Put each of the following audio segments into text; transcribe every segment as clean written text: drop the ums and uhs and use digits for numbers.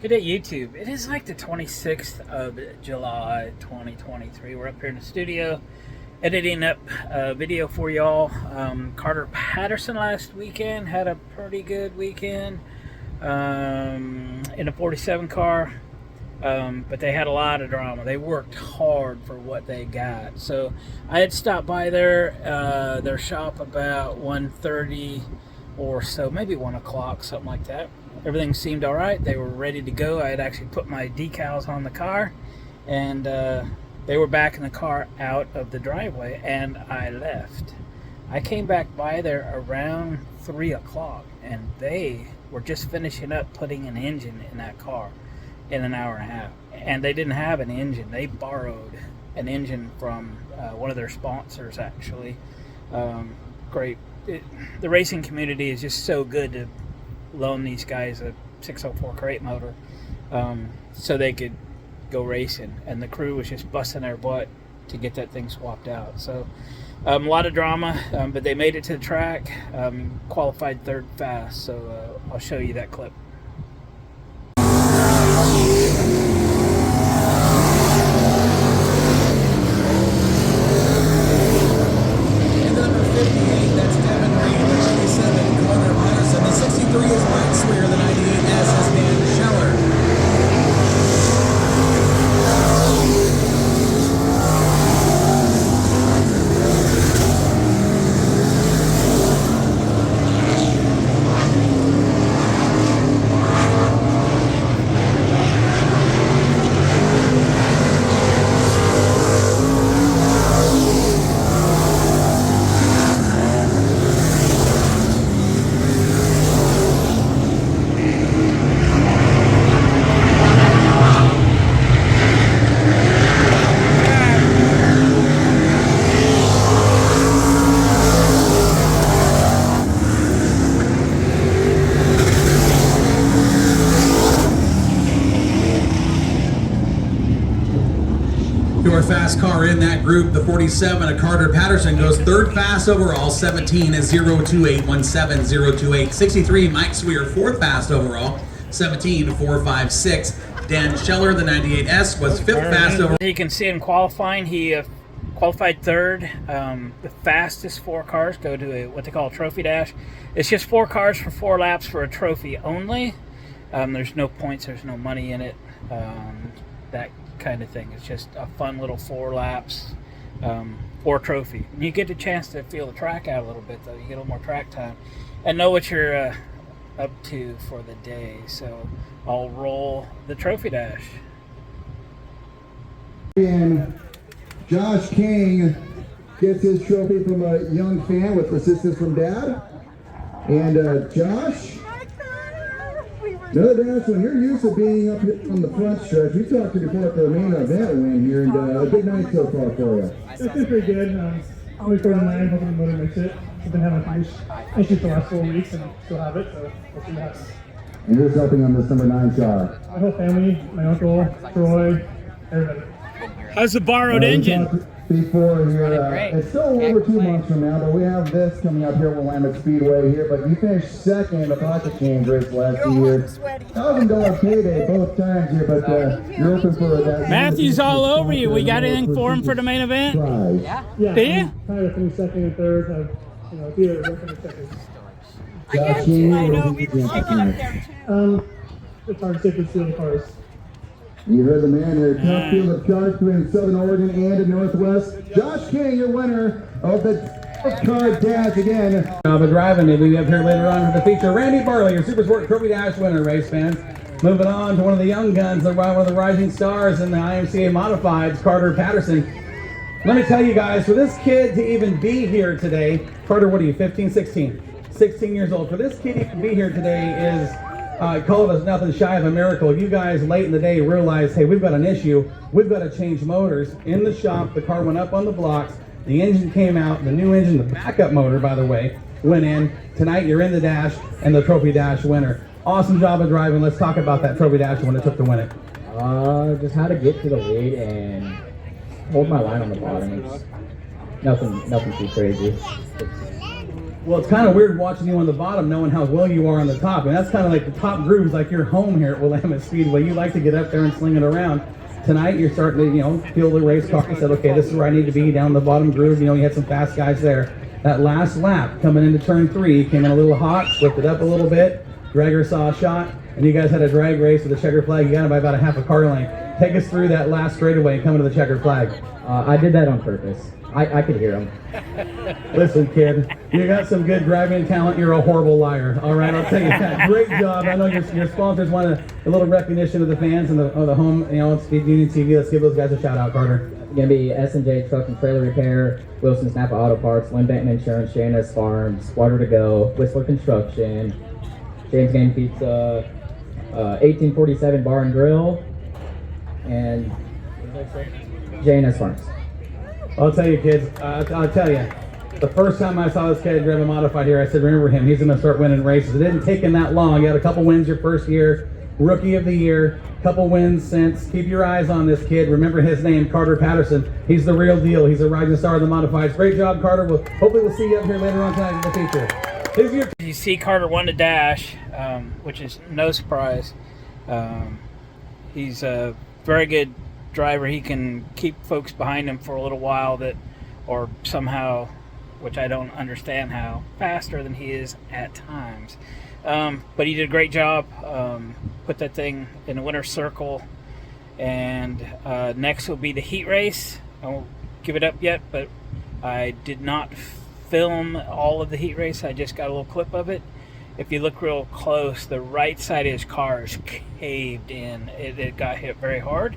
Good day, YouTube. It is like the 26th of July, 2023. We're up here in the studio editing up a video for y'all. Carter Patterson last weekend had a pretty good weekend in a 47 car, but they had a lot of drama. They worked hard for what they got. So I had stopped by their shop about 1:30 or so, maybe 1 o'clock, something like that. Everything seemed all right. They were ready to go. I had actually put my decals on the car, and they were backing the car out of the driveway, and I left. I came back by there around 3 o'clock, and they were just finishing up putting an engine in that car in an hour and a half. And they didn't have an engine. They borrowed an engine from one of their sponsors, actually. Great. The racing community is just so good to loan these guys a 604 crate motor so they could go racing, and the crew was just busting their butt to get that thing swapped out. So a lot of drama, but they made it to the track, qualified third fast. So I'll show you that clip. Your fast car in that group, the 47 of Carter Patterson, goes third fast overall. 17 is 02817, 028. 63, Mike Swear, fourth fast overall. 17, 456. Dan Scheller, the 98S, was fifth fast overall. You can see him qualifying. He qualified third. The fastest four cars go to what they call a trophy dash. It's just 4 cars for 4 laps for a trophy only. There's no points, there's no money in it. That kind of thing. It's just a fun little 4 laps for a trophy. You get the chance to feel the track out a little bit, though. You get a little more track time and know what you're up to for the day. So I'll roll the trophy dash. And Josh King gets his trophy from a young fan with assistance from Dad. And Josh, another dash one. You're used to being up on the front stretch. We talked to you before the main event win here, and a big night so far for you. It's been pretty good. Always going to land, hoping the motor makes it. I've been having issues the last 4 weeks and still have it, so we'll see what happens. And who's helping on this number 9 car? My whole family, my uncle, Troy, everybody. How's the borrowed engine? Before here, it's still over 2 months from now, but we have this coming up here at Willamette Speedway here. But you finished second in the pocket change race last year. $1,000 payday both times here, but you're open for that. Matthew's all over you. We got anything for him for the main event? Yeah. Do you? Trying to finish second and third. Either or finish second. I know, we were shaking up there too. It's hard to say for stealing cars. You heard the man here, top field of cars between Southern Oregon and the Northwest. Josh King, your winner of the car dash again. Job of driving. We'll be up here later on for the feature. Randy Barley, your Super Sport Trophy Dash winner, race fans. Moving on to one of the young guns, one of the rising stars in the IMCA Modifieds, Carter Patterson. Let me tell you guys, for this kid to even be here today, Carter, what are you, 15, 16? 16 years old. For this kid to even be here today is, call it nothing shy of a miracle. You guys late in the day realized, hey, we've got an issue. We've got to change motors. In the shop, the car went up on the blocks. The engine came out. The new engine, the backup motor, by the way, went in. Tonight, you're in the dash and the Trophy Dash winner. Awesome job of driving. Let's talk about that Trophy Dash when it took to win it. Just how to get to the lead and hold my line on the bottom. It's nothing too crazy. Well, it's kind of weird watching you on the bottom, knowing how well you are on the top. And that's kind of like the top groove's like your home here at Willamette Speedway. You like to get up there and sling it around. Tonight, you're starting to, feel the race car. You said, okay, this is where I need to be, down the bottom groove. You had some fast guys there. That last lap coming into turn 3, came in a little hot, slipped it up a little bit. Dragger saw a shot, and you guys had a drag race with a checker flag. You got it by about a half a car length. Take us through that last straightaway and come into the checker flag. I did that on purpose. I could hear him. Listen, kid, you got some good driving talent. You're a horrible liar. All right, I'll tell you that. Great job. I know your sponsors wanted a little recognition of the fans and the home, Speed Union TV. Let's give those guys a shout out, Carter. Gonna be S&J Truck and Trailer Repair, Wilson's Napa Auto Parts, Lynn Benton Insurance, Janice Farms, Water to Go, Whistler Construction, James Game Pizza, 1847 Bar and Grill, and Janice Farms. I'll tell you, kids, I'll tell you, the first time I saw this kid drive a modified here, I said, remember him, he's going to start winning races. It didn't take him that long. You had a couple wins your first year, Rookie of the Year, couple wins since. Keep your eyes on this kid. Remember his name, Carter Patterson. He's the real deal. He's a rising star of the modifieds. Great job, Carter. Hopefully we'll see you up here later on tonight in the feature. You see Carter won the dash, which is no surprise. He's a very good driver. He can keep folks behind him for a little while or somehow, which I don't understand how, faster than he is at times. But he did a great job. Put that thing in the winner's circle. And next will be the heat race. I won't give it up yet, but I did not film all of the heat race. I just got a little clip of it. If you look real close, the right side of his car is caved in. It got hit very hard.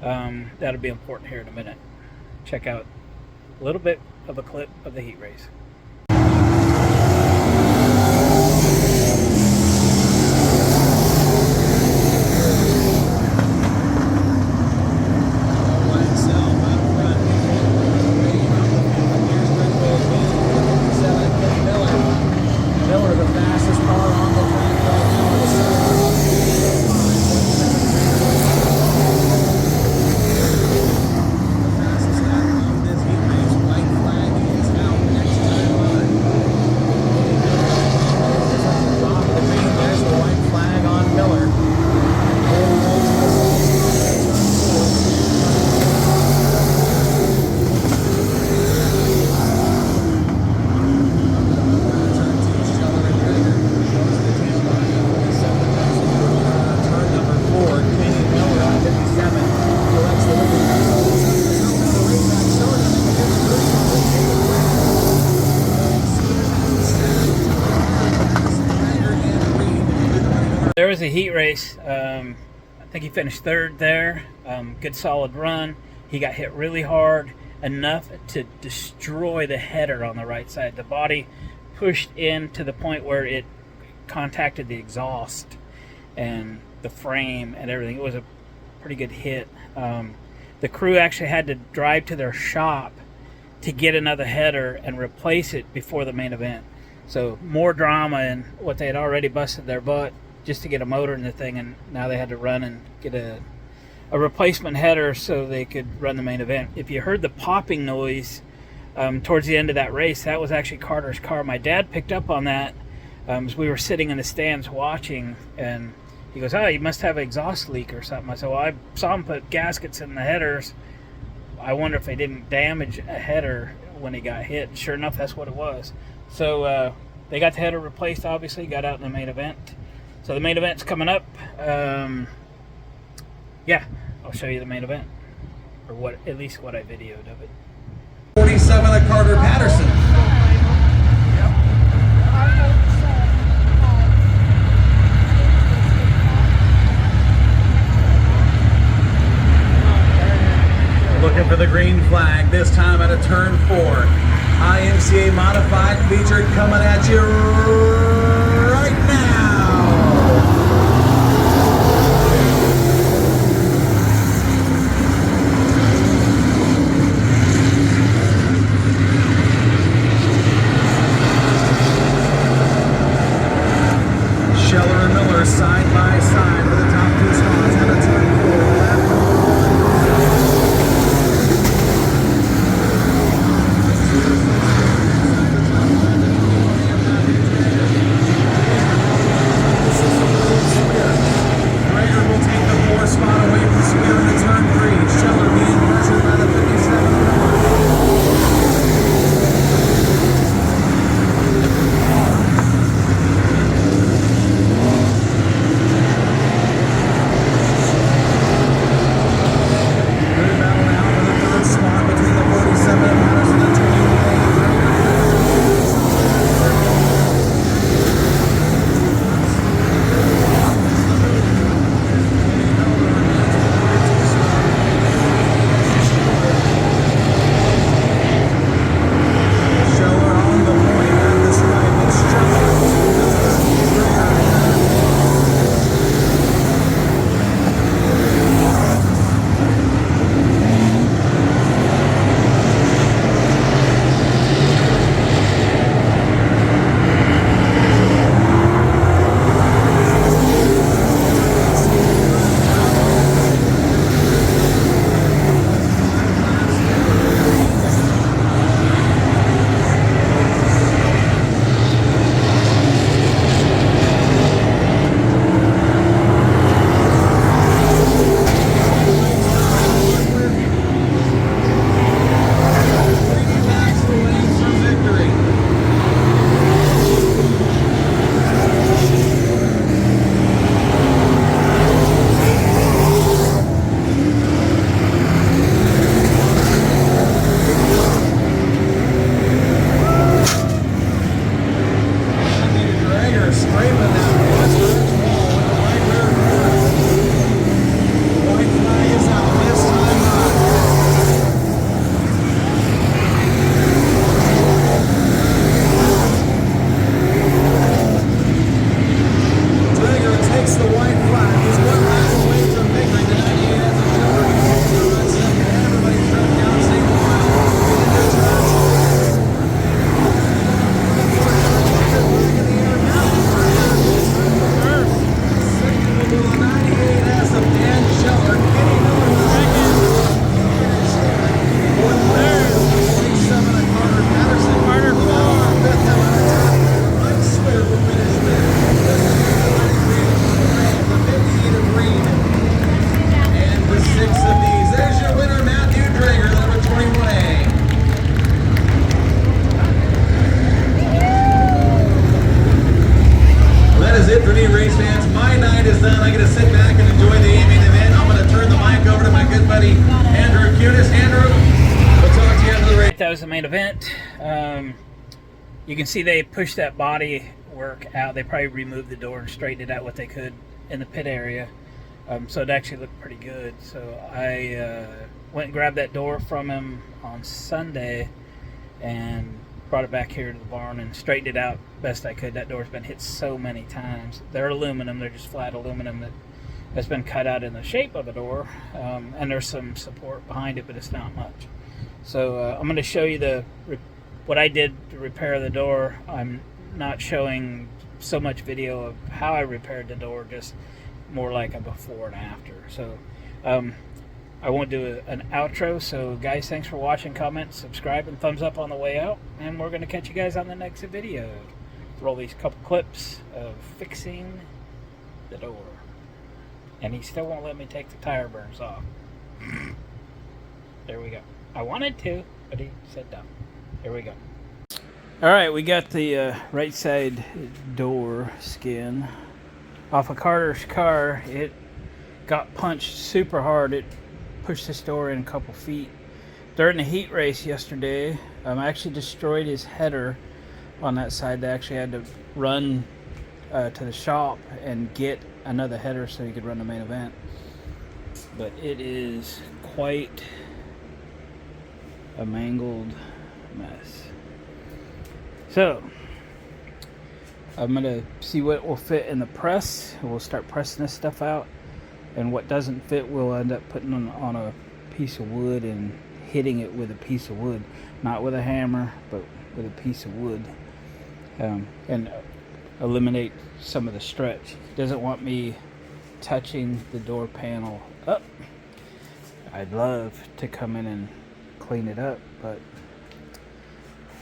That'll be important here in a minute. Check out a little bit of a clip of the heat race. There was a heat race. I think he finished third there. Good solid run. He got hit really hard, enough to destroy the header on the right side. The body pushed in to the point where it contacted the exhaust and the frame and everything. It was a pretty good hit. The crew actually had to drive to their shop to get another header and replace it before the main event. So more drama in what they had already busted their butt just to get a motor in the thing, and now they had to run and get a replacement header so they could run the main event. If you heard the popping noise towards the end of that race, that was actually Carter's car. My dad picked up on that as we were sitting in the stands watching, and he goes, "Oh, you must have an exhaust leak or something." I said, "Well, I saw him put gaskets in the headers. I wonder if they didn't damage a header when he got hit." Sure enough, that's what it was. So they got the header replaced, obviously, got out in the main event. So the main event's coming up. Yeah, I'll show you the main event, or at least what I videoed of it. 47 of Carter Patterson. Looking for the green flag, this time at a turn 4. IMCA modified feature coming at you right now. Side by side for the top 2 spots at a turn 4. Lap main event. You can see they pushed that body work out. They probably removed the door and straightened it out what they could in the pit area. So it actually looked pretty good. So I went and grabbed that door from him on Sunday and brought it back here to the barn and straightened it out best I could. That door's been hit so many times. They're aluminum. They're just flat aluminum that's been cut out in the shape of a door. And there's some support behind it, but it's not much. So I'm going to show you what I did to repair the door. I'm not showing so much video of how I repaired the door, just more like a before and after. So I won't do an outro. So guys, thanks for watching. Comment, subscribe, and thumbs up on the way out, and we're going to catch you guys on the next video. Roll these couple clips of fixing the door. And he still won't let me take the tire burns off. There we go. I wanted to, but he said no. Here we go. Alright, we got the right side door skin off of Carter's car. It got punched super hard. It pushed this door in a couple feet. During the heat race yesterday, I actually destroyed his header on that side. They actually had to run to the shop and get another header so he could run the main event. But it is quite a mangled mess. So I'm gonna see what will fit in the press. We'll start pressing this stuff out, and what doesn't fit we'll end up putting on a piece of wood and hitting it with a piece of wood, not with a hammer but with a piece of wood, and eliminate some of the stretch. He doesn't want me touching the door panel up. I'd love to come in and clean it up, but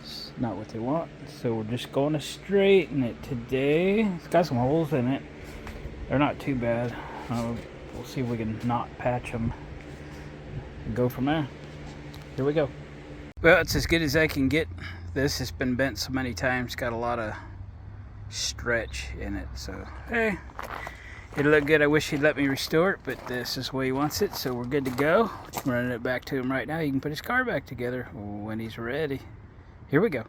it's not what they want. So we're just going to straighten it today. It's got some holes in it. They're not too bad. We'll see if we can not patch them and go from there. Here we go. Well, it's as good as I can get. This has been bent so many times, got a lot of stretch in it, so hey, it'll look good. I wish he'd let me restore it, but this is the way he wants it, so we're good to go. I'm running it back to him right now. He can put his car back together when he's ready. Here we go.